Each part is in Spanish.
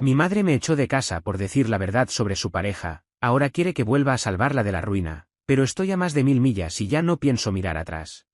Mi madre me echó de casa por decir la verdad sobre su pareja, ahora quiere que vuelva a salvarla de la ruina, pero estoy a más de 1000 millas y ya no pienso mirar atrás.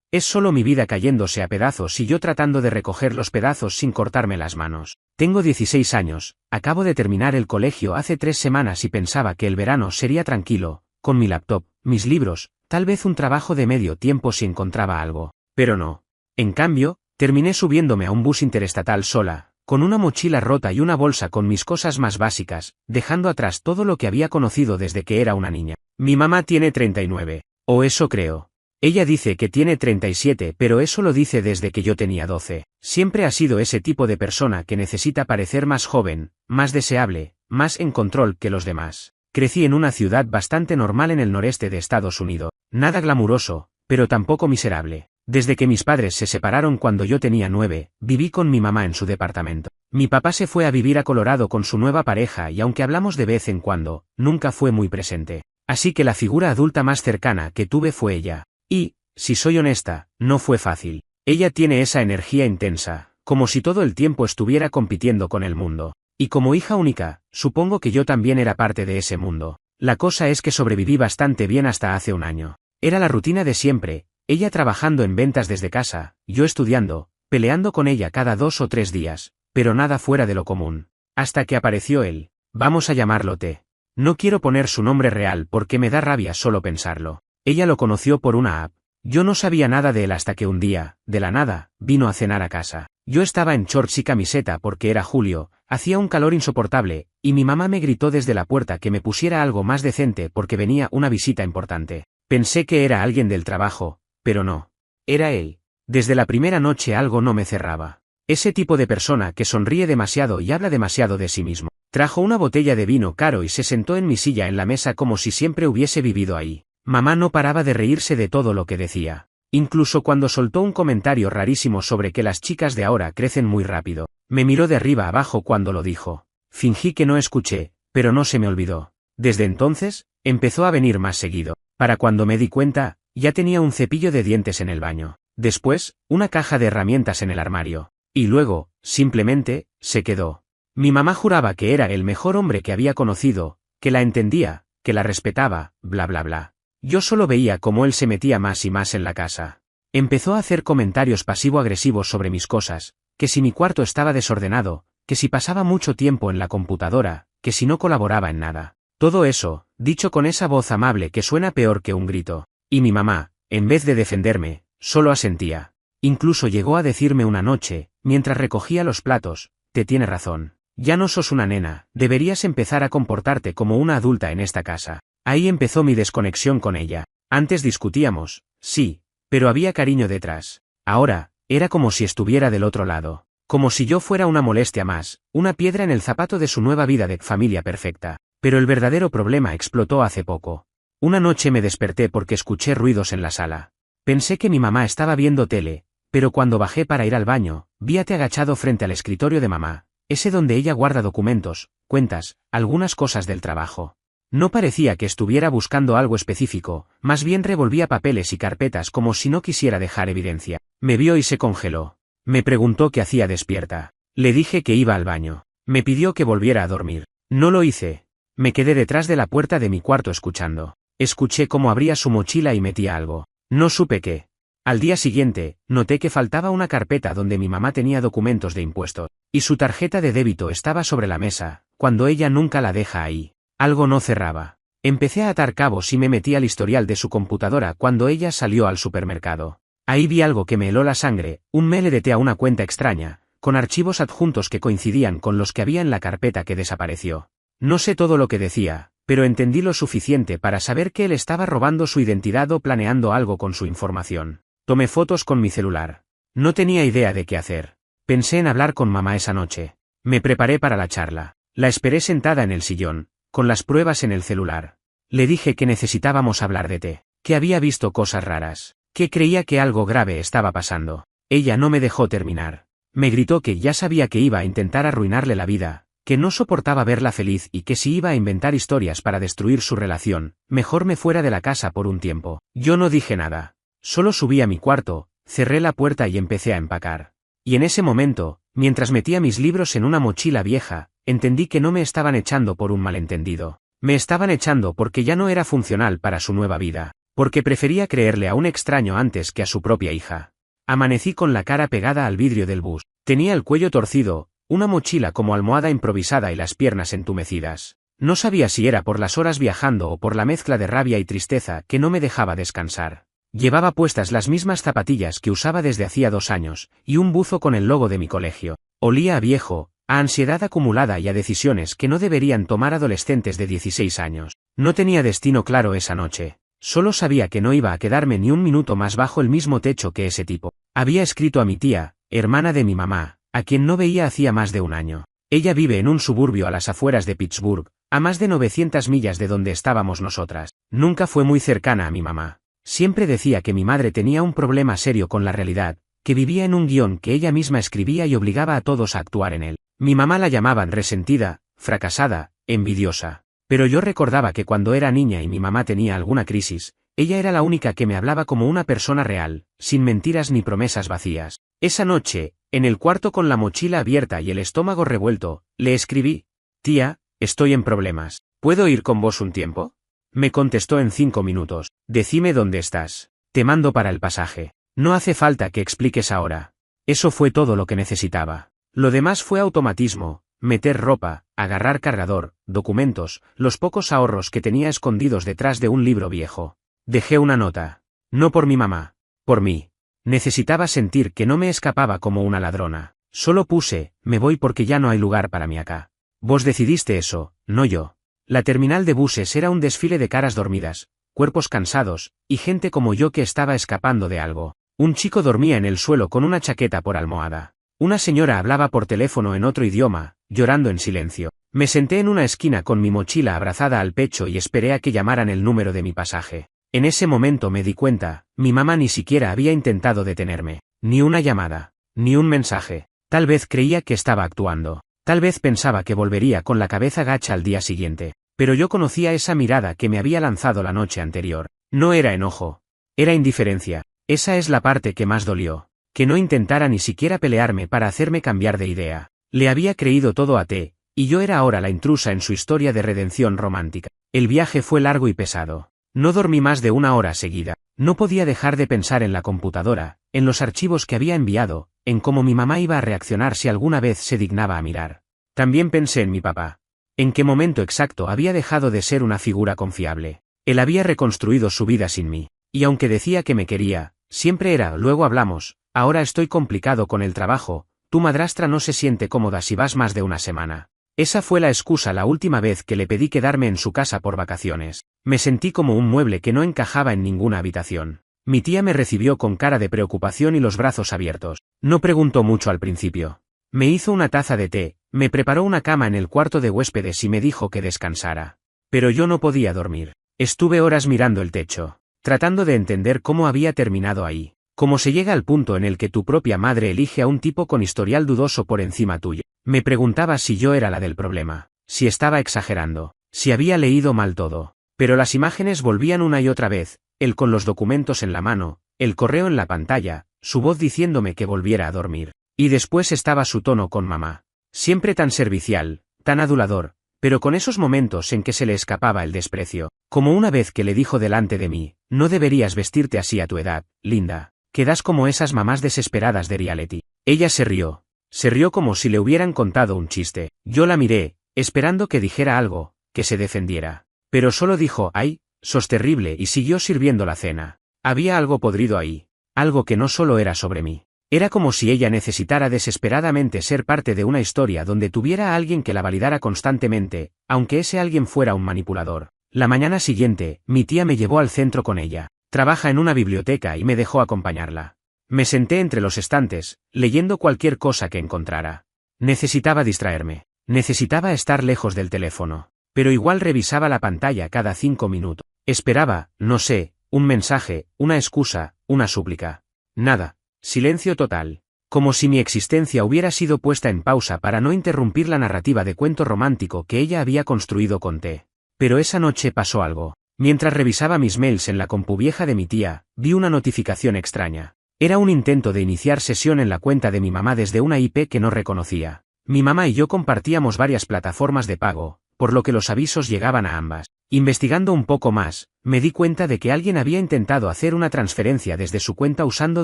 Es solo mi vida cayéndose a pedazos y yo tratando de recoger los pedazos sin cortarme las manos. Tengo 16 años, acabo de terminar el colegio hace 3 semanas y pensaba que el verano sería tranquilo, con mi laptop, mis libros, tal vez un trabajo de medio tiempo si encontraba algo, pero no. En cambio, terminé subiéndome a un bus interestatal sola, con una mochila rota y una bolsa con mis cosas más básicas, dejando atrás todo lo que había conocido desde que era una niña. Mi mamá tiene 39, o eso creo. Ella dice que tiene 37, pero eso lo dice desde que yo tenía 12. Siempre ha sido ese tipo de persona que necesita parecer más joven, más deseable, más en control que los demás. Crecí en una ciudad bastante normal en el noreste de Estados Unidos, nada glamuroso, pero tampoco miserable. Desde que mis padres se separaron cuando yo tenía 9, viví con mi mamá en su departamento. Mi papá se fue a vivir a Colorado con su nueva pareja y aunque hablamos de vez en cuando, nunca fue muy presente. Así que la figura adulta más cercana que tuve fue ella. Y, si soy honesta, no fue fácil. Ella tiene esa energía intensa, como si todo el tiempo estuviera compitiendo con el mundo. Y como hija única, supongo que yo también era parte de ese mundo. La cosa es que sobreviví bastante bien hasta hace un año. Era la rutina de siempre, ella trabajando en ventas desde casa, yo estudiando, peleando con ella cada 2 o 3 días, pero nada fuera de lo común. Hasta que apareció él. Vamos a llamarlo T. No quiero poner su nombre real porque me da rabia solo pensarlo. Ella lo conoció por una app. Yo no sabía nada de él hasta que un día, de la nada, vino a cenar a casa. Yo estaba en shorts y camiseta porque era julio, hacía un calor insoportable, y mi mamá me gritó desde la puerta que me pusiera algo más decente porque venía una visita importante. Pensé que era alguien del trabajo, pero no. Era él. Desde la primera noche algo no me cerraba. Ese tipo de persona que sonríe demasiado y habla demasiado de sí mismo. Trajo una botella de vino caro y se sentó en mi silla en la mesa como si siempre hubiese vivido ahí. Mamá no paraba de reírse de todo lo que decía. Incluso cuando soltó un comentario rarísimo sobre que las chicas de ahora crecen muy rápido. Me miró de arriba abajo cuando lo dijo. Fingí que no escuché, pero no se me olvidó. Desde entonces, empezó a venir más seguido. Para cuando me di cuenta, ya tenía un cepillo de dientes en el baño. Después, una caja de herramientas en el armario. Y luego, simplemente, se quedó. Mi mamá juraba que era el mejor hombre que había conocido, que la entendía, que la respetaba, bla bla bla. Yo solo veía cómo él se metía más y más en la casa. Empezó a hacer comentarios pasivo-agresivos sobre mis cosas, que si mi cuarto estaba desordenado, que si pasaba mucho tiempo en la computadora, que si no colaboraba en nada. Todo eso, dicho con esa voz amable que suena peor que un grito. Y mi mamá, en vez de defenderme, solo asentía. Incluso llegó a decirme una noche, mientras recogía los platos, te tiene razón. Ya no sos una nena, deberías empezar a comportarte como una adulta en esta casa. Ahí empezó mi desconexión con ella. Antes discutíamos, sí, pero había cariño detrás. Ahora, era como si estuviera del otro lado. Como si yo fuera una molestia más, una piedra en el zapato de su nueva vida de familia perfecta. Pero el verdadero problema explotó hace poco. Una noche me desperté porque escuché ruidos en la sala. Pensé que mi mamá estaba viendo tele, pero cuando bajé para ir al baño, vi a T agachado frente al escritorio de mamá, ese donde ella guarda documentos, cuentas, algunas cosas del trabajo. No parecía que estuviera buscando algo específico, más bien revolvía papeles y carpetas como si no quisiera dejar evidencia. Me vio y se congeló. Me preguntó qué hacía despierta. Le dije que iba al baño. Me pidió que volviera a dormir. No lo hice. Me quedé detrás de la puerta de mi cuarto escuchando. Escuché cómo abría su mochila y metía algo. No supe qué. Al día siguiente, noté que faltaba una carpeta donde mi mamá tenía documentos de impuestos, y su tarjeta de débito estaba sobre la mesa, cuando ella nunca la deja ahí. Algo no cerraba. Empecé a atar cabos y me metí al historial de su computadora cuando ella salió al supermercado. Ahí vi algo que me heló la sangre, un mail de T a una cuenta extraña, con archivos adjuntos que coincidían con los que había en la carpeta que desapareció. No sé todo lo que decía, pero entendí lo suficiente para saber que él estaba robando su identidad o planeando algo con su información. Tomé fotos con mi celular. No tenía idea de qué hacer. Pensé en hablar con mamá esa noche. Me preparé para la charla. La esperé sentada en el sillón, con las pruebas en el celular. Le dije que necesitábamos hablar de T, que había visto cosas raras, que creía que algo grave estaba pasando. Ella no me dejó terminar. Me gritó que ya sabía que iba a intentar arruinarle la vida, que no soportaba verla feliz y que si iba a inventar historias para destruir su relación, mejor me fuera de la casa por un tiempo. Yo no dije nada. Solo subí a mi cuarto, cerré la puerta y empecé a empacar. Y en ese momento, mientras metía mis libros en una mochila vieja, entendí que no me estaban echando por un malentendido. Me estaban echando porque ya no era funcional para su nueva vida, porque prefería creerle a un extraño antes que a su propia hija. Amanecí con la cara pegada al vidrio del bus. Tenía el cuello torcido, una mochila como almohada improvisada y las piernas entumecidas. No sabía si era por las horas viajando o por la mezcla de rabia y tristeza que no me dejaba descansar. Llevaba puestas las mismas zapatillas que usaba desde hacía 2 años, y un buzo con el logo de mi colegio. Olía a viejo, a ansiedad acumulada y a decisiones que no deberían tomar adolescentes de 16 años. No tenía destino claro esa noche. Solo sabía que no iba a quedarme ni un minuto más bajo el mismo techo que ese tipo. Había escrito a mi tía, hermana de mi mamá, a quien no veía hacía más de 1 año. Ella vive en un suburbio a las afueras de Pittsburgh, a más de 900 millas de donde estábamos nosotras. Nunca fue muy cercana a mi mamá. Siempre decía que mi madre tenía un problema serio con la realidad, que vivía en un guión que ella misma escribía y obligaba a todos a actuar en él. Mi mamá la llamaban resentida, fracasada, envidiosa. Pero yo recordaba que cuando era niña y mi mamá tenía alguna crisis, ella era la única que me hablaba como una persona real, sin mentiras ni promesas vacías. Esa noche, en el cuarto con la mochila abierta y el estómago revuelto, le escribí: «Tía, estoy en problemas. ¿Puedo ir con vos un tiempo?». Me contestó en 5 minutos: «Decime dónde estás. Te mando para el pasaje. No hace falta que expliques ahora». Eso fue todo lo que necesitaba. Lo demás fue automatismo: meter ropa, agarrar cargador, documentos, los pocos ahorros que tenía escondidos detrás de un libro viejo. Dejé una nota. No por mi mamá. Por mí. Necesitaba sentir que no me escapaba como una ladrona. Solo puse: «Me voy porque ya no hay lugar para mí acá». Vos decidiste eso, no yo. La terminal de buses era un desfile de caras dormidas, cuerpos cansados, y gente como yo que estaba escapando de algo. Un chico dormía en el suelo con una chaqueta por almohada. Una señora hablaba por teléfono en otro idioma, llorando en silencio. Me senté en una esquina con mi mochila abrazada al pecho y esperé a que llamaran el número de mi pasaje. En ese momento me di cuenta, mi mamá ni siquiera había intentado detenerme. Ni una llamada, ni un mensaje. Tal vez creía que estaba actuando. Tal vez pensaba que volvería con la cabeza gacha al día siguiente. Pero yo conocía esa mirada que me había lanzado la noche anterior. No era enojo. Era indiferencia. Esa es la parte que más dolió. Que no intentara ni siquiera pelearme para hacerme cambiar de idea. Le había creído todo a T, y yo era ahora la intrusa en su historia de redención romántica. El viaje fue largo y pesado. No dormí más de 1 hora seguida. No podía dejar de pensar en la computadora, en los archivos que había enviado, en cómo mi mamá iba a reaccionar si alguna vez se dignaba a mirar. También pensé en mi papá. ¿En qué momento exacto había dejado de ser una figura confiable? Él había reconstruido su vida sin mí. Y aunque decía que me quería, siempre era: «Luego hablamos, ahora estoy complicado con el trabajo, tu madrastra no se siente cómoda si vas más de 1 semana». Esa fue la excusa la última vez que le pedí quedarme en su casa por vacaciones. Me sentí como un mueble que no encajaba en ninguna habitación. Mi tía me recibió con cara de preocupación y los brazos abiertos. No preguntó mucho al principio. Me hizo una taza de té, me preparó una cama en el cuarto de huéspedes y me dijo que descansara. Pero yo no podía dormir. Estuve horas mirando el techo, tratando de entender cómo había terminado ahí. Cómo se llega al punto en el que tu propia madre elige a un tipo con historial dudoso por encima tuyo. Me preguntaba si yo era la del problema, si estaba exagerando, si había leído mal todo. Pero las imágenes volvían una y otra vez, él con los documentos en la mano, el correo en la pantalla, su voz diciéndome que volviera a dormir. Y después estaba su tono con mamá. Siempre tan servicial, tan adulador, pero con esos momentos en que se le escapaba el desprecio. Como una vez que le dijo delante de mí: «No deberías vestirte así a tu edad, Linda. Quedas como esas mamás desesperadas de reality». Ella se rió. Se rió como si le hubieran contado un chiste. Yo la miré, esperando que dijera algo, que se defendiera. Pero solo dijo: «Ay, sos terrible», y siguió sirviendo la cena. Había algo podrido ahí. Algo que no solo era sobre mí. Era como si ella necesitara desesperadamente ser parte de una historia donde tuviera a alguien que la validara constantemente, aunque ese alguien fuera un manipulador. La mañana siguiente, mi tía me llevó al centro con ella. Trabaja en una biblioteca y me dejó acompañarla. Me senté entre los estantes, leyendo cualquier cosa que encontrara. Necesitaba distraerme. Necesitaba estar lejos del teléfono. Pero igual revisaba la pantalla cada 5 minutos. Esperaba, no sé, un mensaje, una excusa, una súplica. Nada. Silencio total. Como si mi existencia hubiera sido puesta en pausa para no interrumpir la narrativa de cuento romántico que ella había construido con T. Pero esa noche pasó algo. Mientras revisaba mis mails en la compu vieja de mi tía, vi una notificación extraña. Era un intento de iniciar sesión en la cuenta de mi mamá desde una IP que no reconocía. Mi mamá y yo compartíamos varias plataformas de pago, por lo que los avisos llegaban a ambas. Investigando un poco más, me di cuenta de que alguien había intentado hacer una transferencia desde su cuenta usando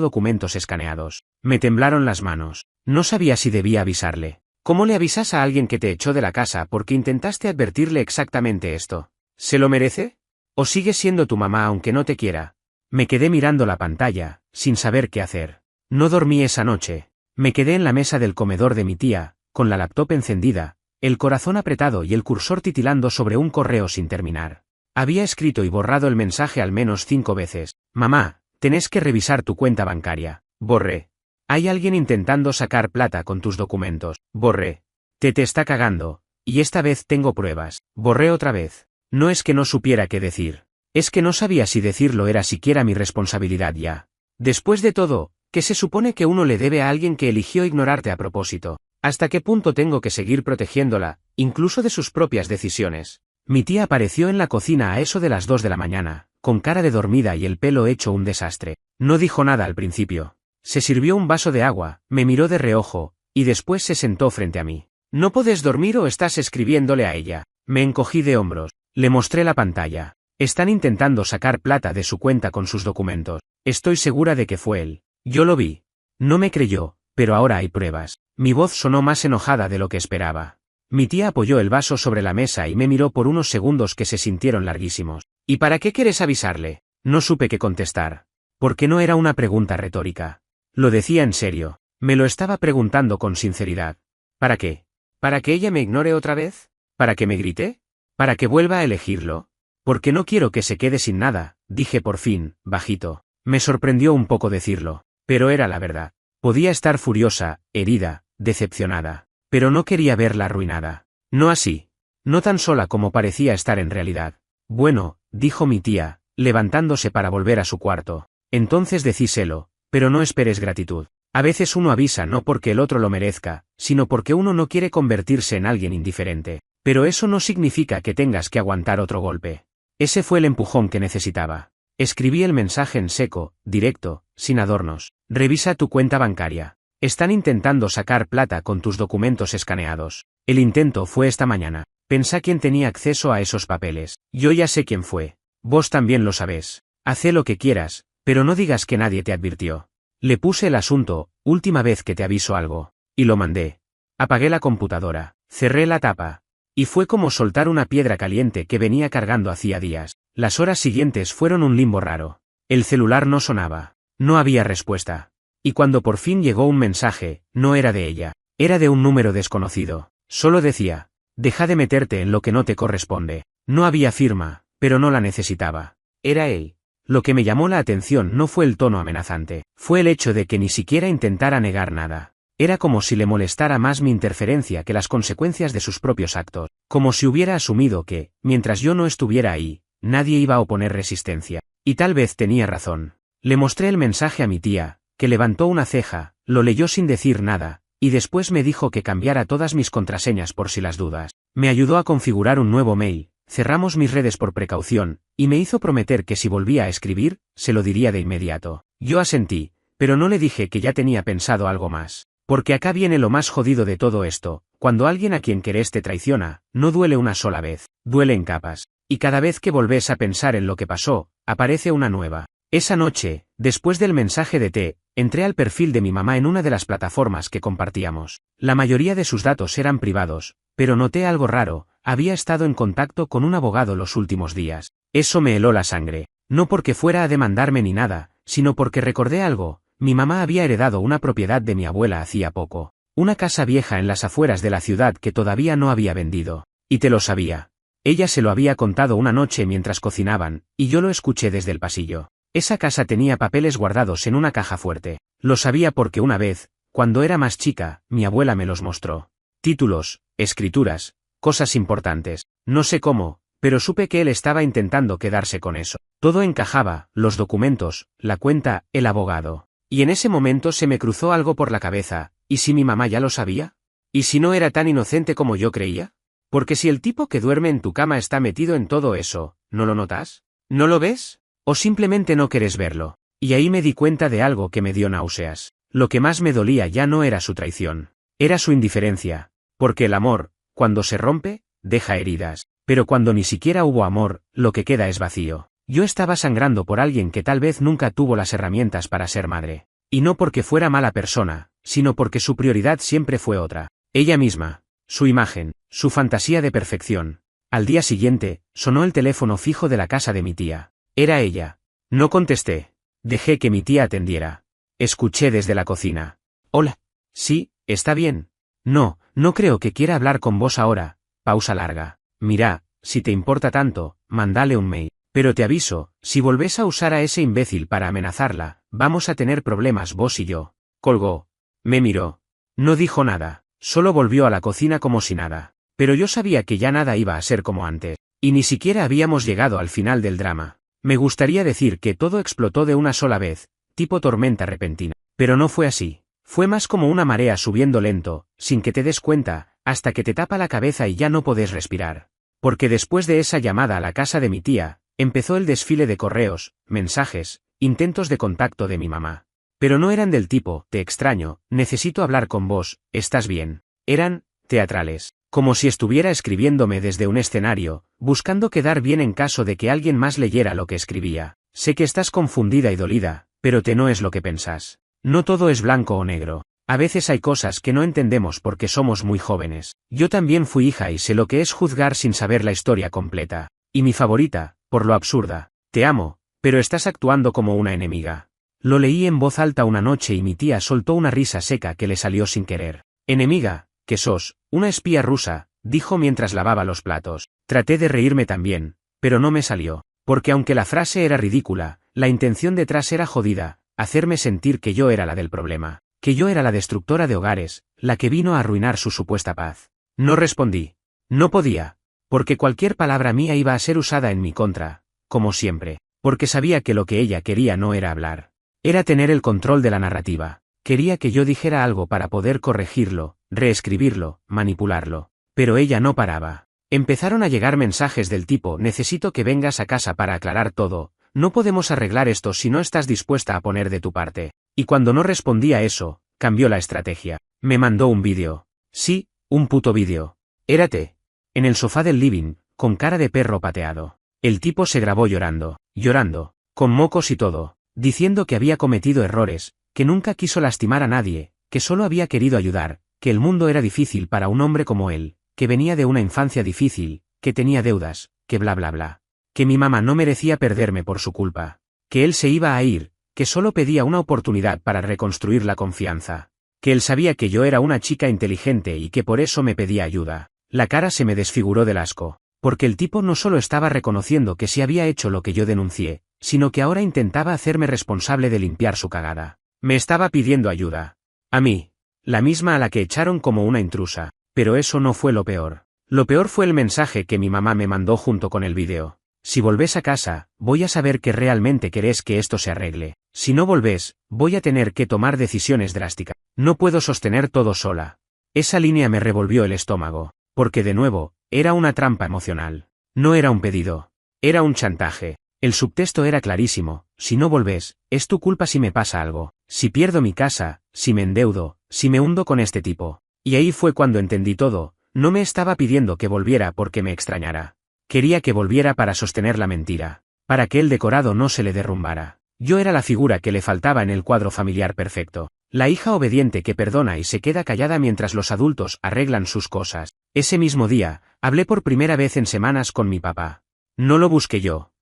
documentos escaneados. Me temblaron las manos. No sabía si debía avisarle. ¿Cómo le avisas a alguien que te echó de la casa porque intentaste advertirle exactamente esto? ¿Se lo merece? ¿O sigue siendo tu mamá aunque no te quiera? Me quedé mirando la pantalla, sin saber qué hacer. No dormí esa noche. Me quedé en la mesa del comedor de mi tía, con la laptop encendida, el corazón apretado y el cursor titilando sobre un correo sin terminar. Había escrito y borrado el mensaje al menos 5 veces. Mamá, tenés que revisar tu cuenta bancaria. Borré. Hay alguien intentando sacar plata con tus documentos. Borré. Te está cagando. Y esta vez tengo pruebas. Borré otra vez. No es que no supiera qué decir. Es que no sabía si decirlo era siquiera mi responsabilidad ya. Después de todo, ¿qué se supone que uno le debe a alguien que eligió ignorarte a propósito? ¿Hasta qué punto tengo que seguir protegiéndola, incluso de sus propias decisiones? Mi tía apareció en la cocina a eso de las 2 de la mañana, con cara de dormida y el pelo hecho un desastre. No dijo nada al principio. Se sirvió un vaso de agua, me miró de reojo, y después se sentó frente a mí. ¿No podés dormir o estás escribiéndole a ella? Me encogí de hombros. Le mostré la pantalla. Están intentando sacar plata de su cuenta con sus documentos. Estoy segura de que fue él. Yo lo vi. No me creyó, pero ahora hay pruebas. Mi voz sonó más enojada de lo que esperaba. Mi tía apoyó el vaso sobre la mesa y me miró por unos segundos que se sintieron larguísimos. ¿Y para qué quieres avisarle? No supe qué contestar. Porque no era una pregunta retórica. Lo decía en serio. Me lo estaba preguntando con sinceridad. ¿Para qué? ¿Para que ella me ignore otra vez? ¿Para que me grite? ¿Para que vuelva a elegirlo? Porque no quiero que se quede sin nada, dije por fin, bajito. Me sorprendió un poco decirlo, pero era la verdad. Podía estar furiosa, herida, decepcionada, pero no quería verla arruinada. No así. No tan sola como parecía estar en realidad. Bueno, dijo mi tía, levantándose para volver a su cuarto. Entonces decíselo, pero no esperes gratitud. A veces uno avisa no porque el otro lo merezca, sino porque uno no quiere convertirse en alguien indiferente. Pero eso no significa que tengas que aguantar otro golpe. Ese fue el empujón que necesitaba. Escribí el mensaje en seco, directo, sin adornos. Revisa tu cuenta bancaria. Están intentando sacar plata con tus documentos escaneados. El intento fue esta mañana. Pensá quién tenía acceso a esos papeles. Yo ya sé quién fue. Vos también lo sabés. Haz lo que quieras, pero no digas que nadie te advirtió. Le puse el asunto, última vez que te aviso algo. Y lo mandé. Apagué la computadora. Cerré la tapa. Y fue como soltar una piedra caliente que venía cargando hacía días. Las horas siguientes fueron un limbo raro. El celular no sonaba. No había respuesta. Y cuando por fin llegó un mensaje, no era de ella. Era de un número desconocido. Solo decía, deja de meterte en lo que no te corresponde. No había firma, pero no la necesitaba. Era él. Lo que me llamó la atención no fue el tono amenazante, fue el hecho de que ni siquiera intentara negar nada. Era como si le molestara más mi interferencia que las consecuencias de sus propios actos, como si hubiera asumido que, mientras yo no estuviera ahí, nadie iba a oponer resistencia. Y tal vez tenía razón. Le mostré el mensaje a mi tía, que levantó una ceja, lo leyó sin decir nada, y después me dijo que cambiara todas mis contraseñas por si las dudas. Me ayudó a configurar un nuevo mail, cerramos mis redes por precaución, y me hizo prometer que si volvía a escribir, se lo diría de inmediato. Yo asentí, pero no le dije que ya tenía pensado algo más. Porque acá viene lo más jodido de todo esto, cuando alguien a quien querés te traiciona, no duele una sola vez, duele en capas. Y cada vez que volvés a pensar en lo que pasó, aparece una nueva. Esa noche, después del mensaje de té, entré al perfil de mi mamá en una de las plataformas que compartíamos. La mayoría de sus datos eran privados, pero noté algo raro, había estado en contacto con un abogado los últimos días. Eso me heló la sangre, no porque fuera a demandarme ni nada, sino porque recordé algo. Mi mamá había heredado una propiedad de mi abuela hacía poco, una casa vieja en las afueras de la ciudad que todavía no había vendido. Y te lo sabía. Ella se lo había contado una noche mientras cocinaban, y yo lo escuché desde el pasillo. Esa casa tenía papeles guardados en una caja fuerte. Lo sabía porque una vez, cuando era más chica, mi abuela me los mostró. Títulos, escrituras, cosas importantes. No sé cómo, pero supe que él estaba intentando quedarse con eso. Todo encajaba, los documentos, la cuenta, el abogado. Y en ese momento se me cruzó algo por la cabeza, ¿y si mi mamá ya lo sabía? ¿Y si no era tan inocente como yo creía? Porque si el tipo que duerme en tu cama está metido en todo eso, ¿no lo notas? ¿No lo ves? ¿O simplemente no querés verlo? Y ahí me di cuenta de algo que me dio náuseas. Lo que más me dolía ya no era su traición. Era su indiferencia. Porque el amor, cuando se rompe, deja heridas. Pero cuando ni siquiera hubo amor, lo que queda es vacío. Yo estaba sangrando por alguien que tal vez nunca tuvo las herramientas para ser madre. Y no porque fuera mala persona, sino porque su prioridad siempre fue otra. Ella misma. Su imagen. Su fantasía de perfección. Al día siguiente, sonó el teléfono fijo de la casa de mi tía. Era ella. No contesté. Dejé que mi tía atendiera. Escuché desde la cocina. Hola. Sí, está bien. No, no creo que quiera hablar con vos ahora. Pausa larga. Mira, si te importa tanto, mándale un mail. Pero te aviso, si volvés a usar a ese imbécil para amenazarla, vamos a tener problemas vos y yo. Colgó. Me miró. No dijo nada, solo volvió a la cocina como si nada. Pero yo sabía que ya nada iba a ser como antes. Y ni siquiera habíamos llegado al final del drama. Me gustaría decir que todo explotó de una sola vez, tipo tormenta repentina. Pero no fue así. Fue más como una marea subiendo lento, sin que te des cuenta, hasta que te tapa la cabeza y ya no podés respirar. Porque después de esa llamada a la casa de mi tía, empezó el desfile de correos, mensajes, intentos de contacto de mi mamá. Pero no eran del tipo, te extraño, necesito hablar con vos, ¿estás bien? Eran, teatrales, como si estuviera escribiéndome desde un escenario, buscando quedar bien en caso de que alguien más leyera lo que escribía. Sé que estás confundida y dolida, pero no es lo que pensás. No todo es blanco o negro. A veces hay cosas que no entendemos porque somos muy jóvenes. Yo también fui hija y sé lo que es juzgar sin saber la historia completa. Y mi favorita, por lo absurda. Te amo, pero estás actuando como una enemiga. Lo leí en voz alta una noche y mi tía soltó una risa seca que le salió sin querer. Enemiga, que sos, una espía rusa, dijo mientras lavaba los platos. Traté de reírme también, pero no me salió. Porque aunque la frase era ridícula, la intención detrás era jodida, hacerme sentir que yo era la del problema. Que yo era la destructora de hogares, la que vino a arruinar su supuesta paz. No respondí. No podía. Porque cualquier palabra mía iba a ser usada en mi contra, como siempre. Porque sabía que lo que ella quería no era hablar. Era tener el control de la narrativa. Quería que yo dijera algo para poder corregirlo, reescribirlo, manipularlo. Pero ella no paraba. Empezaron a llegar mensajes del tipo: necesito que vengas a casa para aclarar todo, no podemos arreglar esto si no estás dispuesta a poner de tu parte. Y cuando no respondía a eso, cambió la estrategia. Me mandó un vídeo. Sí, un puto vídeo. Érate. En el sofá del living, con cara de perro pateado. El tipo se grabó llorando, con mocos y todo, diciendo que había cometido errores, que nunca quiso lastimar a nadie, que solo había querido ayudar, que el mundo era difícil para un hombre como él, que venía de una infancia difícil, que tenía deudas, que bla bla bla. Que mi mamá no merecía perderme por su culpa. Que él se iba a ir, que solo pedía una oportunidad para reconstruir la confianza. Que él sabía que yo era una chica inteligente y que por eso me pedía ayuda. La cara se me desfiguró del asco, porque el tipo no solo estaba reconociendo que sí había hecho lo que yo denuncié, sino que ahora intentaba hacerme responsable de limpiar su cagada. Me estaba pidiendo ayuda. A mí. La misma a la que echaron como una intrusa. Pero eso no fue lo peor. Lo peor fue el mensaje que mi mamá me mandó junto con el vídeo. Si volvés a casa, voy a saber que realmente querés que esto se arregle. Si no volvés, voy a tener que tomar decisiones drásticas. No puedo sostener todo sola. Esa línea me revolvió el estómago. Porque de nuevo, era una trampa emocional. No era un pedido. Era un chantaje. El subtexto era clarísimo: si no volvés, es tu culpa si me pasa algo. Si pierdo mi casa, si me endeudo, si me hundo con este tipo. Y ahí fue cuando entendí todo. No me estaba pidiendo que volviera porque me extrañara. Quería que volviera para sostener la mentira. Para que el decorado no se le derrumbara. Yo era la figura que le faltaba en el cuadro familiar perfecto. La hija obediente que perdona y se queda callada mientras los adultos arreglan sus cosas. Ese mismo día, hablé por primera vez en semanas con mi papá. No lo busqué yo.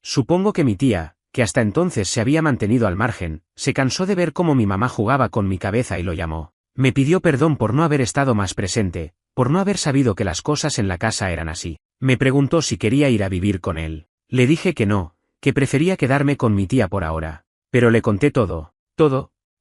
Supongo que mi tía, que hasta entonces se había mantenido al margen, se cansó de ver cómo mi mamá jugaba con mi cabeza y lo llamó. Me pidió perdón por no haber estado más presente, por no haber sabido que las cosas en la casa eran así. Me preguntó si quería ir a vivir con él. Le dije que no, que prefería quedarme con mi tía por ahora. Pero le conté todo.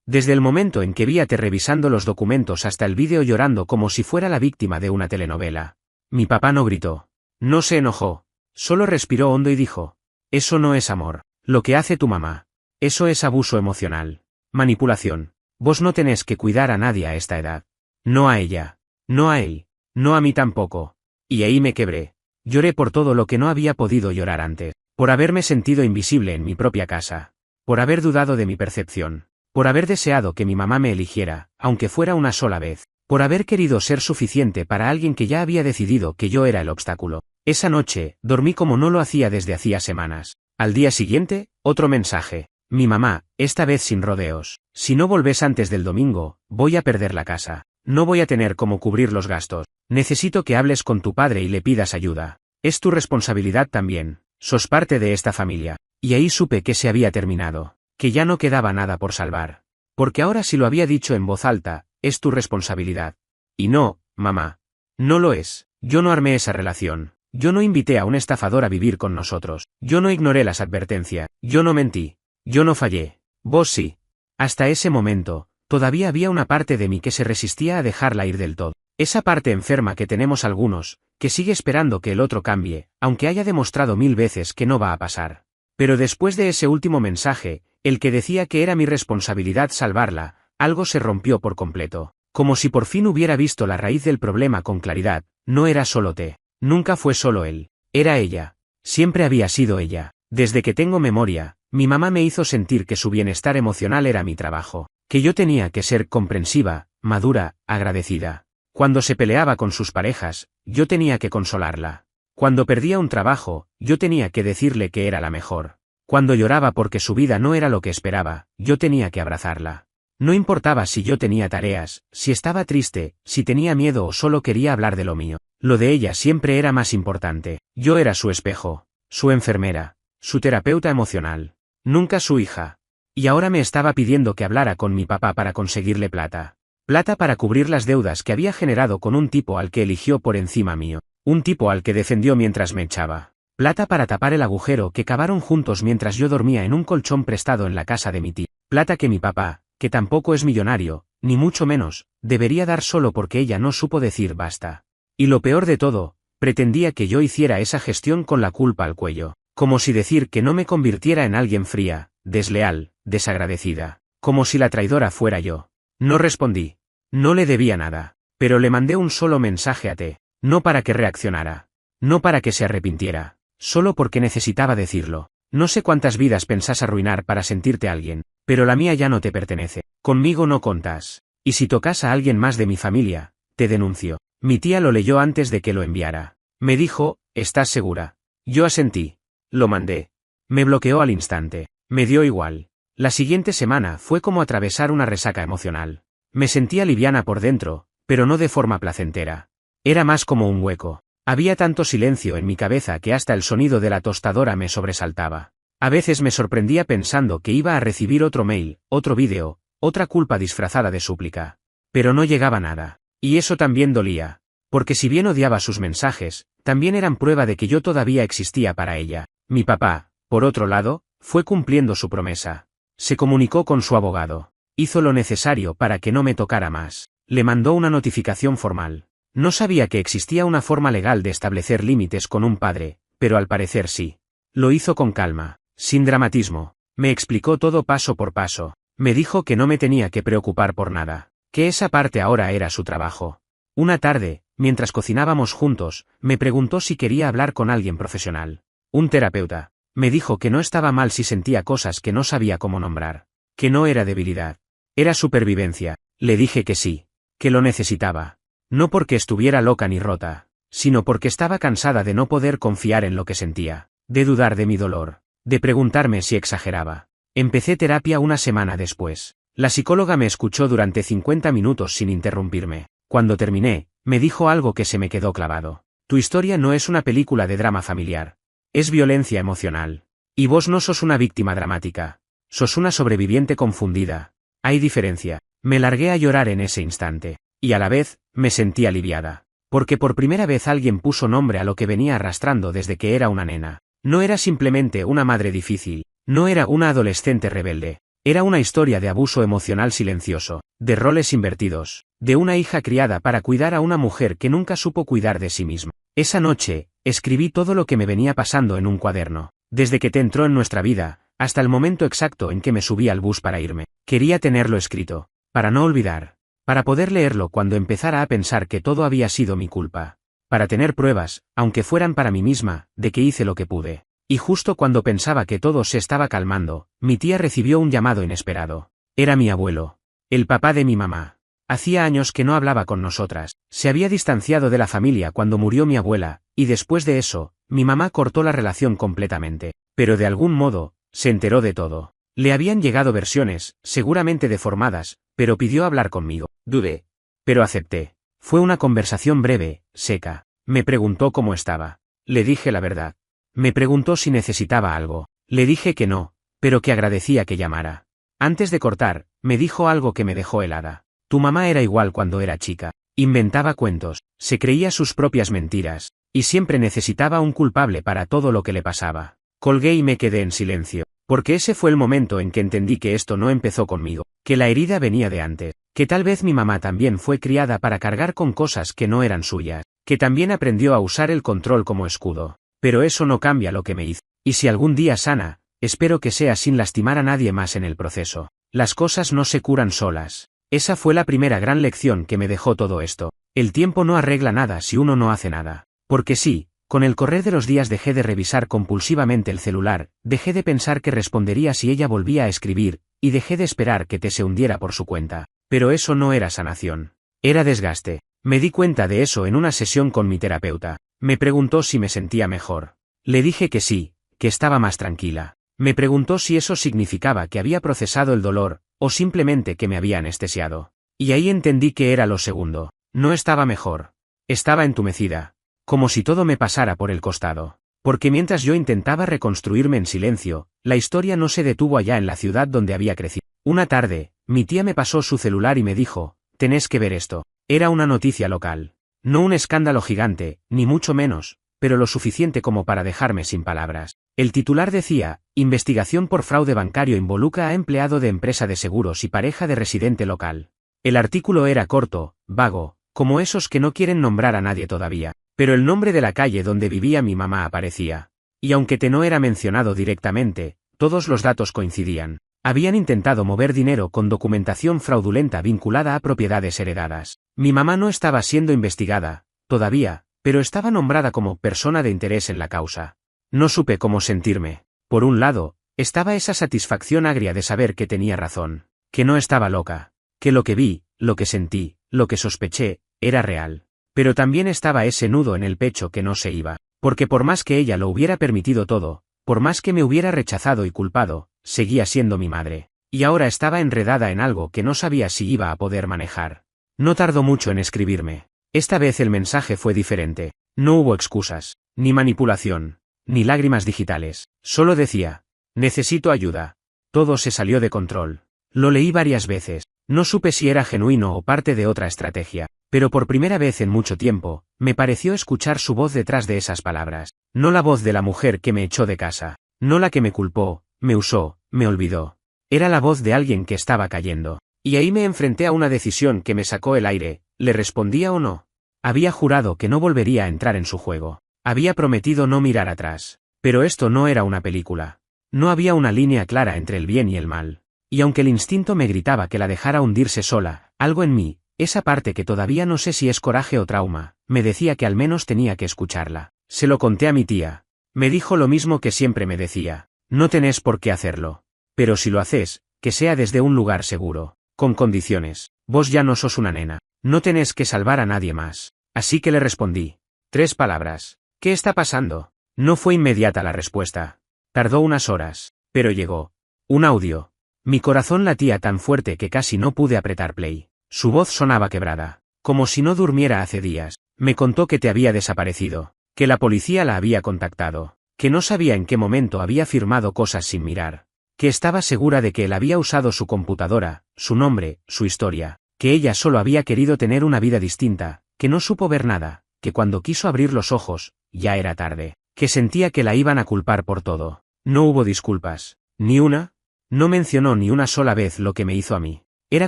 Desde el momento en que vi a Te revisando los documentos hasta el vídeo llorando como si fuera la víctima de una telenovela. Mi papá no gritó. No se enojó. Solo respiró hondo y dijo: eso no es amor. Lo que hace tu mamá. Eso es abuso emocional. Manipulación. Vos no tenés que cuidar a nadie a esta edad. No a ella. No a él. No a mí tampoco. Y ahí me quebré. Lloré por todo lo que no había podido llorar antes. Por haberme sentido invisible en mi propia casa. por haber dudado de mi percepción, por haber deseado que mi mamá me eligiera, aunque fuera una sola vez, por haber querido ser suficiente para alguien que ya había decidido que yo era el obstáculo. Esa noche, dormí como no lo hacía desde hacía semanas. Al día siguiente, otro mensaje. Mi mamá, esta vez sin rodeos. Si no volvés antes del domingo, voy a perder la casa. No voy a tener cómo cubrir los gastos. Necesito que hables con tu padre y le pidas ayuda. Es tu responsabilidad también. Sos parte de esta familia. Y ahí supe que se había terminado. Que ya no quedaba nada por salvar. Porque ahora si lo había dicho en voz alta, es tu responsabilidad. Y no, mamá. No lo es. Yo no armé esa relación. Yo no invité a un estafador a vivir con nosotros. Yo no ignoré las advertencias. Yo no mentí. Yo no fallé. Vos sí. Hasta ese momento, todavía había una parte de mí que se resistía a dejarla ir del todo. Esa parte enferma que tenemos algunos, que sigue esperando que el otro cambie, aunque haya demostrado 1000 veces que no va a pasar. Pero después de ese último mensaje, el que decía que era mi responsabilidad salvarla, algo se rompió por completo. Como si por fin hubiera visto la raíz del problema con claridad. No era solo T. Nunca fue solo él. Era ella. Siempre había sido ella. Desde que tengo memoria, mi mamá me hizo sentir que su bienestar emocional era mi trabajo. Que yo tenía que ser comprensiva, madura, agradecida. Cuando se peleaba con sus parejas, yo tenía que consolarla. Cuando perdía un trabajo, yo tenía que decirle que era la mejor. Cuando lloraba porque su vida no era lo que esperaba, yo tenía que abrazarla. No importaba si yo tenía tareas, si estaba triste, si tenía miedo o solo quería hablar de lo mío. Lo de ella siempre era más importante. Yo era su espejo, su enfermera, su terapeuta emocional. Nunca su hija. Y ahora me estaba pidiendo que hablara con mi papá para conseguirle plata. Plata para cubrir las deudas que había generado con un tipo al que eligió por encima mío. Un tipo al que defendió mientras me echaba. Plata para tapar el agujero que cavaron juntos mientras yo dormía en un colchón prestado en la casa de mi tía. Plata que mi papá, que tampoco es millonario, ni mucho menos, debería dar solo porque ella no supo decir basta. Y lo peor de todo, pretendía que yo hiciera esa gestión con la culpa al cuello. Como si decir que no me convirtiera en alguien fría, desleal, desagradecida. Como si la traidora fuera yo. No respondí. No le debía nada. Pero le mandé un solo mensaje a T. No para que reaccionara. No para que se arrepintiera. Solo porque necesitaba decirlo. No sé cuántas vidas pensás arruinar para sentirte alguien, pero la mía ya no te pertenece. Conmigo no contas. Y si tocas a alguien más de mi familia, te denuncio. Mi tía lo leyó antes de que lo enviara. Me dijo, ¿estás segura? Yo asentí. Lo mandé. Me bloqueó al instante. Me dio igual. La siguiente semana fue como atravesar una resaca emocional. Me sentía liviana por dentro, pero no de forma placentera. Era más como un hueco. Había tanto silencio en mi cabeza que hasta el sonido de la tostadora me sobresaltaba. A veces me sorprendía pensando que iba a recibir otro mail, otro vídeo, otra culpa disfrazada de súplica. Pero no llegaba nada. Y eso también dolía. Porque si bien odiaba sus mensajes, también eran prueba de que yo todavía existía para ella. Mi papá, por otro lado, fue cumpliendo su promesa. Se comunicó con su abogado. Hizo lo necesario para que no me tocara más. Le mandó una notificación formal. No sabía que existía una forma legal de establecer límites con un padre, pero al parecer sí. Lo hizo con calma, sin dramatismo. Me explicó todo paso por paso. Me dijo que no me tenía que preocupar por nada. Que esa parte ahora era su trabajo. Una tarde, mientras cocinábamos juntos, me preguntó si quería hablar con alguien profesional. Un terapeuta. Me dijo que no estaba mal si sentía cosas que no sabía cómo nombrar. Que no era debilidad. Era supervivencia. Le dije que sí. Que lo necesitaba. No porque estuviera loca ni rota, sino porque estaba cansada de no poder confiar en lo que sentía, de dudar de mi dolor, de preguntarme si exageraba. Empecé terapia una semana después. La psicóloga me escuchó durante 50 minutos sin interrumpirme. Cuando terminé, me dijo algo que se me quedó clavado. Tu historia no es una película de drama familiar. Es violencia emocional. Y vos no sos una víctima dramática. Sos una sobreviviente confundida. Hay diferencia. Me largué a llorar en ese instante. Y a la vez, me sentí aliviada. Porque por primera vez alguien puso nombre a lo que venía arrastrando desde que era una nena. No era simplemente una madre difícil. No era una adolescente rebelde. Era una historia de abuso emocional silencioso, de roles invertidos, de una hija criada para cuidar a una mujer que nunca supo cuidar de sí misma. Esa noche, escribí todo lo que me venía pasando en un cuaderno. Desde que te entró en nuestra vida, hasta el momento exacto en que me subí al bus para irme. Quería tenerlo escrito. Para no olvidar. Para poder leerlo cuando empezara a pensar que todo había sido mi culpa. Para tener pruebas, aunque fueran para mí misma, de que hice lo que pude. Y justo cuando pensaba que todo se estaba calmando, mi tía recibió un llamado inesperado. Era mi abuelo. El papá de mi mamá. Hacía años que no hablaba con nosotras, se había distanciado de la familia cuando murió mi abuela, y después de eso, mi mamá cortó la relación completamente. Pero de algún modo, se enteró de todo. Le habían llegado versiones, seguramente deformadas, pero pidió hablar conmigo. Dudé. Pero acepté. Fue una conversación breve, seca. Me preguntó cómo estaba. Le dije la verdad. Me preguntó si necesitaba algo. Le dije que no, pero que agradecía que llamara. Antes de cortar, me dijo algo que me dejó helada. Tu mamá era igual cuando era chica. Inventaba cuentos, se creía sus propias mentiras, y siempre necesitaba un culpable para todo lo que le pasaba. Colgué y me quedé en silencio, porque ese fue el momento en que entendí que esto no empezó conmigo, que la herida venía de antes, que tal vez mi mamá también fue criada para cargar con cosas que no eran suyas, que también aprendió a usar el control como escudo. Pero eso no cambia lo que me hizo. Y si algún día sana, espero que sea sin lastimar a nadie más en el proceso. Las cosas no se curan solas. Esa fue la primera gran lección que me dejó todo esto. El tiempo no arregla nada si uno no hace nada. Porque sí, con el correr de los días dejé de revisar compulsivamente el celular, dejé de pensar que respondería si ella volvía a escribir, y dejé de esperar que se hundiera por su cuenta. Pero eso no era sanación. Era desgaste. Me di cuenta de eso en una sesión con mi terapeuta. Me preguntó si me sentía mejor. Le dije que sí, que estaba más tranquila. Me preguntó si eso significaba que había procesado el dolor, o simplemente que me había anestesiado. Y ahí entendí que era lo segundo. No estaba mejor. Estaba entumecida. Como si todo me pasara por el costado. Porque mientras yo intentaba reconstruirme en silencio, la historia no se detuvo allá en la ciudad donde había crecido. Una tarde, mi tía me pasó su celular y me dijo, tenés que ver esto. Era una noticia local. No un escándalo gigante, ni mucho menos, pero lo suficiente como para dejarme sin palabras. El titular decía, investigación por fraude bancario involucra a empleado de empresa de seguros y pareja de residente local. El artículo era corto, vago, como esos que no quieren nombrar a nadie todavía, pero el nombre de la calle donde vivía mi mamá aparecía. Y aunque no era mencionado directamente, todos los datos coincidían. Habían intentado mover dinero con documentación fraudulenta vinculada a propiedades heredadas. Mi mamá no estaba siendo investigada, todavía, pero estaba nombrada como persona de interés en la causa. No supe cómo sentirme. Por un lado, estaba esa satisfacción agria de saber que tenía razón, que no estaba loca, que lo que vi, lo que sentí, lo que sospeché, era real. Pero también estaba ese nudo en el pecho que no se iba, porque por más que ella lo hubiera permitido todo, por más que me hubiera rechazado y culpado, seguía siendo mi madre. Y ahora estaba enredada en algo que no sabía si iba a poder manejar. No tardó mucho en escribirme. Esta vez el mensaje fue diferente. No hubo excusas, ni manipulación, ni lágrimas digitales. Solo decía, necesito ayuda. Todo se salió de control. Lo leí varias veces. No supe si era genuino o parte de otra estrategia. Pero por primera vez en mucho tiempo, me pareció escuchar su voz detrás de esas palabras. No la voz de la mujer que me echó de casa. No la que me culpó, me usó, me olvidó. Era la voz de alguien que estaba cayendo. Y ahí me enfrenté a una decisión que me sacó el aire, ¿le respondía o no? Había jurado que no volvería a entrar en su juego. Había prometido no mirar atrás. Pero esto no era una película. No había una línea clara entre el bien y el mal. Y aunque el instinto me gritaba que la dejara hundirse sola, algo en mí, esa parte que todavía no sé si es coraje o trauma, me decía que al menos tenía que escucharla. Se lo conté a mi tía. Me dijo lo mismo que siempre me decía. No tenés por qué hacerlo. Pero si lo haces, que sea desde un lugar seguro, con condiciones. Vos ya no sos una nena. No tenés que salvar a nadie más. Así que le respondí. 3 palabras. ¿Qué está pasando? No fue inmediata la respuesta. Tardó unas horas, pero llegó. Un audio. Mi corazón latía tan fuerte que casi no pude apretar play. Su voz sonaba quebrada, como si no durmiera hace días. Me contó que te había desaparecido, que la policía la había contactado, que no sabía en qué momento había firmado cosas sin mirar, que estaba segura de que él había usado su computadora, su nombre, su historia, que ella solo había querido tener una vida distinta, que no supo ver nada, que cuando quiso abrir los ojos, ya era tarde, que sentía que la iban a culpar por todo. No hubo disculpas, ni una. No mencionó ni una sola vez lo que me hizo a mí. Era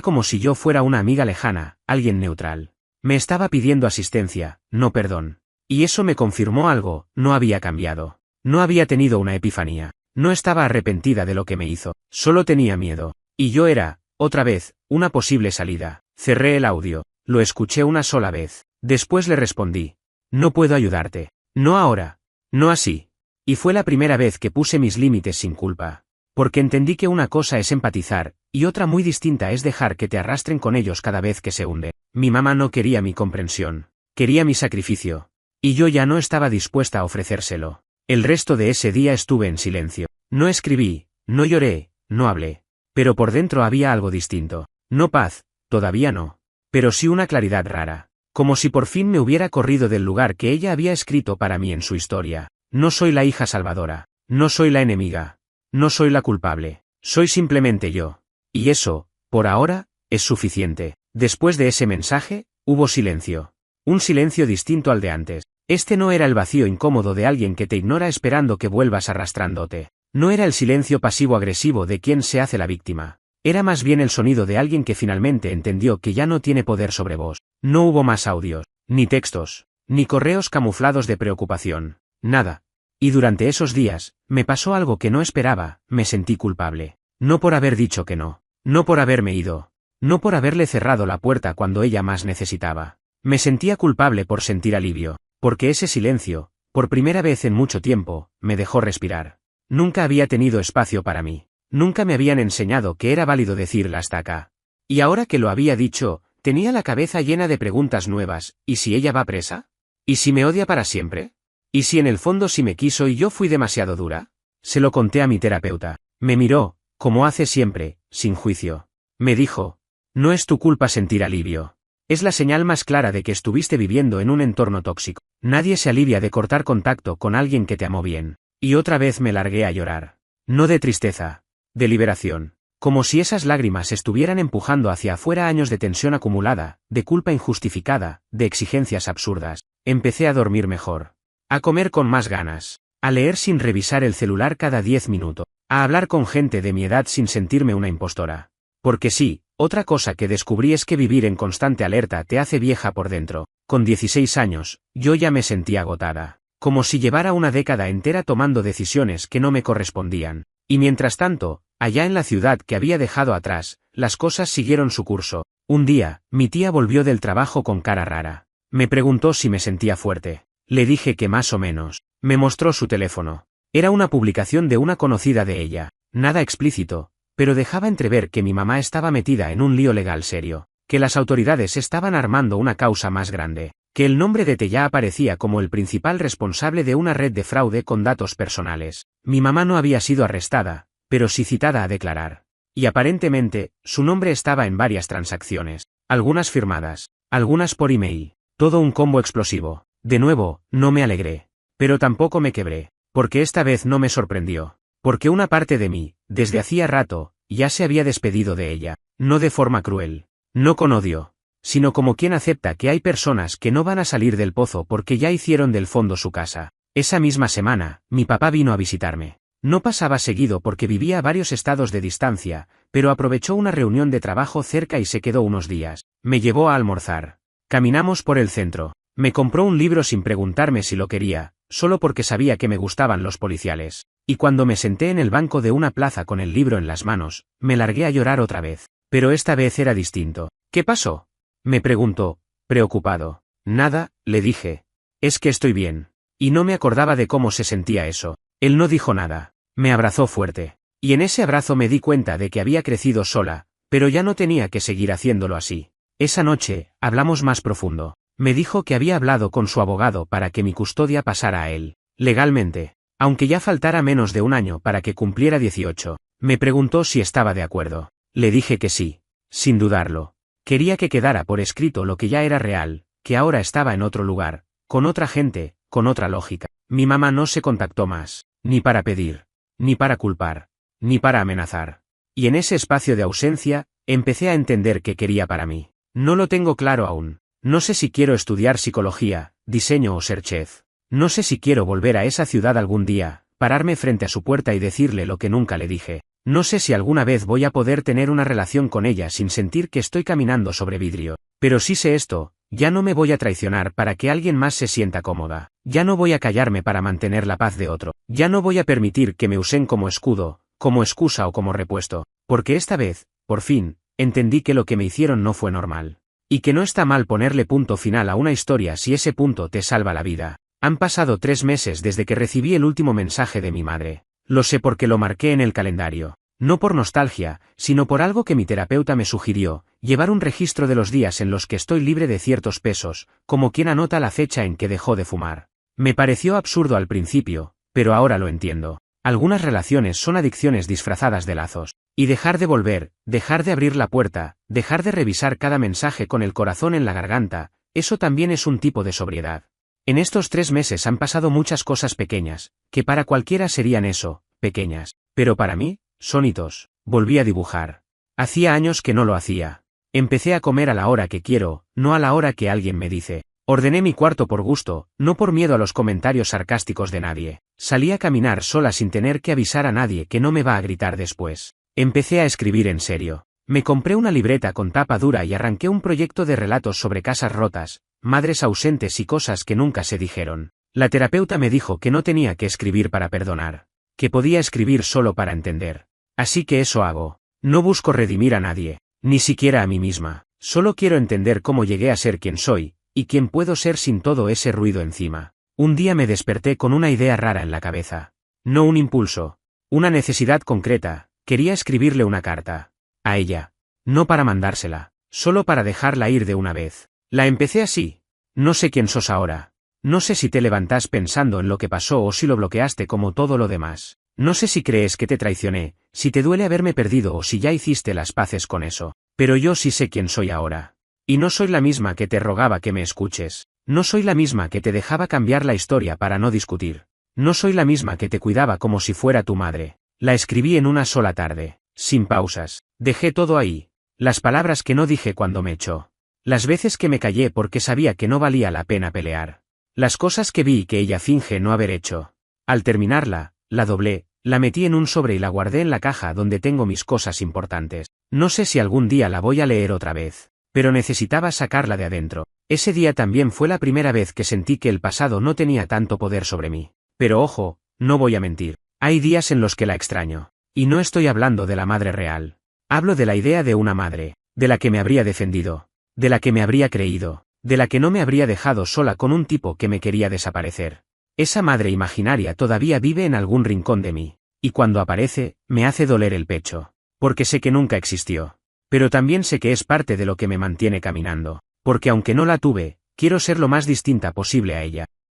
como si yo fuera una amiga lejana, alguien neutral. Me estaba pidiendo asistencia, no perdón. Y eso me confirmó algo, no había cambiado. No había tenido una epifanía. No estaba arrepentida de lo que me hizo, solo tenía miedo. Y yo era, otra vez, una posible salida. Cerré el audio, lo escuché una sola vez. Después le respondí. No puedo ayudarte. No ahora. No así. Y fue la primera vez que puse mis límites sin culpa. Porque entendí que una cosa es empatizar, y otra muy distinta es dejar que te arrastren con ellos cada vez que se hunde. Mi mamá no quería mi comprensión. Quería mi sacrificio. Y yo ya no estaba dispuesta a ofrecérselo. El resto de ese día estuve en silencio. No escribí, no lloré, no hablé. Pero por dentro había algo distinto. No paz, todavía no. Pero sí una claridad rara. Como si por fin me hubiera corrido del lugar que ella había escrito para mí en su historia. No soy la hija salvadora. No soy la enemiga. No soy la culpable. Soy simplemente yo. Y eso, por ahora, es suficiente. Después de ese mensaje, hubo silencio. Un silencio distinto al de antes. Este no era el vacío incómodo de alguien que te ignora esperando que vuelvas arrastrándote. No era el silencio pasivo-agresivo de quien se hace la víctima. Era más bien el sonido de alguien que finalmente entendió que ya no tiene poder sobre vos. No hubo más audios, ni textos, ni correos camuflados de preocupación. Nada. Y durante esos días, me pasó algo que no esperaba, me sentí culpable. No por haber dicho que no. No por haberme ido. No por haberle cerrado la puerta cuando ella más necesitaba. Me sentía culpable por sentir alivio, porque ese silencio, por primera vez en mucho tiempo, me dejó respirar. Nunca había tenido espacio para mí. Nunca me habían enseñado que era válido decirla hasta acá. Y ahora que lo había dicho, tenía la cabeza llena de preguntas nuevas. ¿Y si ella va presa? ¿Y si me odia para siempre? ¿Y si en el fondo sí me quiso y yo fui demasiado dura? Se lo conté a mi terapeuta. Me miró, como hace siempre, sin juicio. Me dijo, no es tu culpa sentir alivio. Es la señal más clara de que estuviste viviendo en un entorno tóxico. Nadie se alivia de cortar contacto con alguien que te amó bien. Y otra vez me largué a llorar. No de tristeza. De liberación. Como si esas lágrimas estuvieran empujando hacia afuera años de tensión acumulada, de culpa injustificada, de exigencias absurdas. Empecé a dormir mejor. A comer con más ganas. A leer sin revisar el celular cada 10 minutos. A hablar con gente de mi edad sin sentirme una impostora. Porque sí, otra cosa que descubrí es que vivir en constante alerta te hace vieja por dentro. Con 16 años, yo ya me sentía agotada. Como si llevara una década entera tomando decisiones que no me correspondían. Y mientras tanto, allá en la ciudad que había dejado atrás, las cosas siguieron su curso. Un día, mi tía volvió del trabajo con cara rara. Me preguntó si me sentía fuerte. Le dije que más o menos. Me mostró su teléfono. Era una publicación de una conocida de ella. Nada explícito, pero dejaba entrever que mi mamá estaba metida en un lío legal serio. Que las autoridades estaban armando una causa más grande. Que el nombre de Tella aparecía como el principal responsable de una red de fraude con datos personales. Mi mamá no había sido arrestada, pero sí citada a declarar. Y aparentemente, su nombre estaba en varias transacciones. Algunas firmadas, algunas por email. Todo un combo explosivo. De nuevo, no me alegré. Pero tampoco me quebré. Porque esta vez no me sorprendió. Porque una parte de mí, desde hacía rato, ya se había despedido de ella. No de forma cruel. No con odio. Sino como quien acepta que hay personas que no van a salir del pozo porque ya hicieron del fondo su casa. Esa misma semana, mi papá vino a visitarme. No pasaba seguido porque vivía a varios estados de distancia, pero aprovechó una reunión de trabajo cerca y se quedó unos días. Me llevó a almorzar. Caminamos por el centro. Me compró un libro sin preguntarme si lo quería, solo porque sabía que me gustaban los policiales. Y cuando me senté en el banco de una plaza con el libro en las manos, me largué a llorar otra vez. Pero esta vez era distinto. ¿Qué pasó?, me preguntó, preocupado. Nada, le dije. Es que estoy bien. Y no me acordaba de cómo se sentía eso. Él no dijo nada. Me abrazó fuerte. Y en ese abrazo me di cuenta de que había crecido sola, pero ya no tenía que seguir haciéndolo así. Esa noche, hablamos más profundo. Me dijo que había hablado con su abogado para que mi custodia pasara a él. Legalmente. Aunque ya faltara menos de un año para que cumpliera 18. Me preguntó si estaba de acuerdo. Le dije que sí. Sin dudarlo. Quería que quedara por escrito lo que ya era real, que ahora estaba en otro lugar, con otra gente, con otra lógica. Mi mamá no se contactó más, ni para pedir, ni para culpar, ni para amenazar. Y en ese espacio de ausencia, empecé a entender qué quería para mí. No lo tengo claro aún. No sé si quiero estudiar psicología, diseño o ser chef. No sé si quiero volver a esa ciudad algún día, pararme frente a su puerta y decirle lo que nunca le dije. No sé si alguna vez voy a poder tener una relación con ella sin sentir que estoy caminando sobre vidrio. Pero sí sé esto, ya no me voy a traicionar para que alguien más se sienta cómoda. Ya no voy a callarme para mantener la paz de otro. Ya no voy a permitir que me usen como escudo, como excusa o como repuesto. Porque esta vez, por fin, entendí que lo que me hicieron no fue normal. Y que no está mal ponerle punto final a una historia si ese punto te salva la vida. Han pasado 3 meses desde que recibí el último mensaje de mi madre. Lo sé porque lo marqué en el calendario. No por nostalgia, sino por algo que mi terapeuta me sugirió, llevar un registro de los días en los que estoy libre de ciertos pesos, como quien anota la fecha en que dejó de fumar. Me pareció absurdo al principio, pero ahora lo entiendo. Algunas relaciones son adicciones disfrazadas de lazos. Y dejar de volver, dejar de abrir la puerta, dejar de revisar cada mensaje con el corazón en la garganta, eso también es un tipo de sobriedad. En estos 3 meses han pasado muchas cosas pequeñas, que para cualquiera serían eso, pequeñas, pero para mí, son hitos. Volví a dibujar. Hacía años que no lo hacía. Empecé a comer a la hora que quiero, no a la hora que alguien me dice. Ordené mi cuarto por gusto, no por miedo a los comentarios sarcásticos de nadie. Salí a caminar sola sin tener que avisar a nadie que no me va a gritar después. Empecé a escribir en serio. Me compré una libreta con tapa dura y arranqué un proyecto de relatos sobre casas rotas, madres ausentes y cosas que nunca se dijeron. La terapeuta me dijo que no tenía que escribir para perdonar, que podía escribir solo para entender. Así que eso hago. No busco redimir a nadie, ni siquiera a mí misma. Solo quiero entender cómo llegué a ser quien soy, y quién puedo ser sin todo ese ruido encima. Un día me desperté con una idea rara en la cabeza. No un impulso. Una necesidad concreta. Quería escribirle una carta. A ella. No para mandársela. Solo para dejarla ir de una vez. La empecé así. No sé quién sos ahora. No sé si te levantás pensando en lo que pasó o si lo bloqueaste como todo lo demás. No sé si crees que te traicioné, si te duele haberme perdido o si ya hiciste las paces con eso. Pero yo sí sé quién soy ahora. Y no soy la misma que te rogaba que me escuches. No soy la misma que te dejaba cambiar la historia para no discutir. No soy la misma que te cuidaba como si fuera tu madre. La escribí en una sola tarde, sin pausas. Dejé todo ahí. Las palabras que no dije cuando me echó. Las veces que me callé porque sabía que no valía la pena pelear. Las cosas que vi que ella finge no haber hecho. Al terminarla, la doblé, la metí en un sobre y la guardé en la caja donde tengo mis cosas importantes. No sé si algún día la voy a leer otra vez. Pero necesitaba sacarla de adentro. Ese día también fue la primera vez que sentí que el pasado no tenía tanto poder sobre mí. Pero ojo, no voy a mentir. Hay días en los que la extraño. Y no estoy hablando de la madre real. Hablo de la idea de una madre, de la que me habría defendido, de la que me habría creído, de la que no me habría dejado sola con un tipo que me quería desaparecer. Esa madre imaginaria todavía vive en algún rincón de mí. Y cuando aparece, me hace doler el pecho. Porque sé que nunca existió. Pero también sé que es parte de lo que me mantiene caminando. Porque aunque no la tuve, quiero ser lo más distinta posible a ella.